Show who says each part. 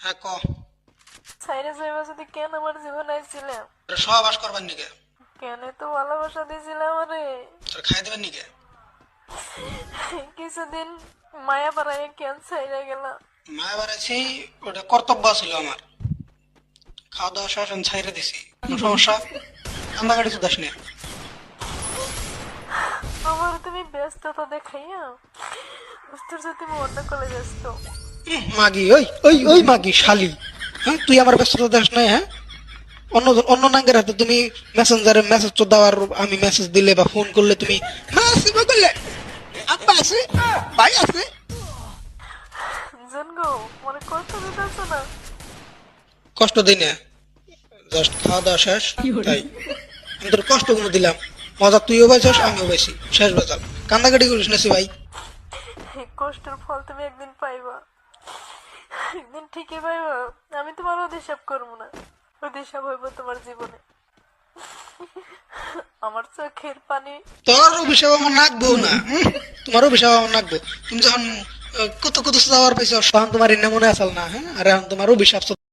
Speaker 1: হ্যাঁ ক।
Speaker 2: সাইরে যাইবা যদি কেন আমার জীবন আইছিলে?
Speaker 1: তোর সহবাস করবার নিকে?
Speaker 2: কেন তো ভালোবাসা দিয়েছিলে আমারে?
Speaker 1: তোর খাই দেবার নিকে?
Speaker 2: কিছুদিন মায়া পাড়ায় কেন সাইরে গেলা?
Speaker 1: মায়া বাড়াইছি, ওটা কর্তব্য ছিল আমার। খাওয়া দাওয়া শেষ আমি ছাইরে দিছি। কোনো সমস্যা? কান্দাকাটি শুধাস না।
Speaker 2: আমার তুমি ব্যস্ততা দেখাইয়া বুঝতে তুমি অন্য কলে ব্যস্ত।
Speaker 1: মাগি, ওই ওই ওই মাগি শালি। হ্যাঁ, তুই আমার ব্যস্ততা দেখ নাই? হ্যাঁ, অন্য অন্য নাঙ্গের হাতে তুমি মেসেঞ্জারে মেসেজ তো দেওয়ার, আমি মেসেজ দিলে বা ফোন করলে তুমি মা আছে বা করলে আব্বা আছে ভাই আছে।
Speaker 2: জানগো মনে কষ্ট দিতেছ না?
Speaker 1: কষ্ট দিই না, জাস্ট খাওয়া দাওয়া শেষ তাই। আমি তোর কষ্ট কোনো দিলাম? মজা তুইও পাইছস আমিও পাইছি, শেষ বাজার। কান্দাকাটি করিস না ভাই।
Speaker 2: এই কষ্টের ফল তুমি একদিন পাইবা, একদিন ঠিকই পাইবা। আমি তোমার অভিশাপ করবো না, অভিশাপ হইব তোমার জীবনে। আমার চোখের পানি।
Speaker 1: তোর অভিশাপ আমার নাকবো না, তোমার অভিশাপ আমার নাকবো। তুমি যখন কত কত যাওয়ার পাইছো তখন তোমার এনে মনে আসল না? হ্যাঁ, আর এখন তোমার অভিশাপ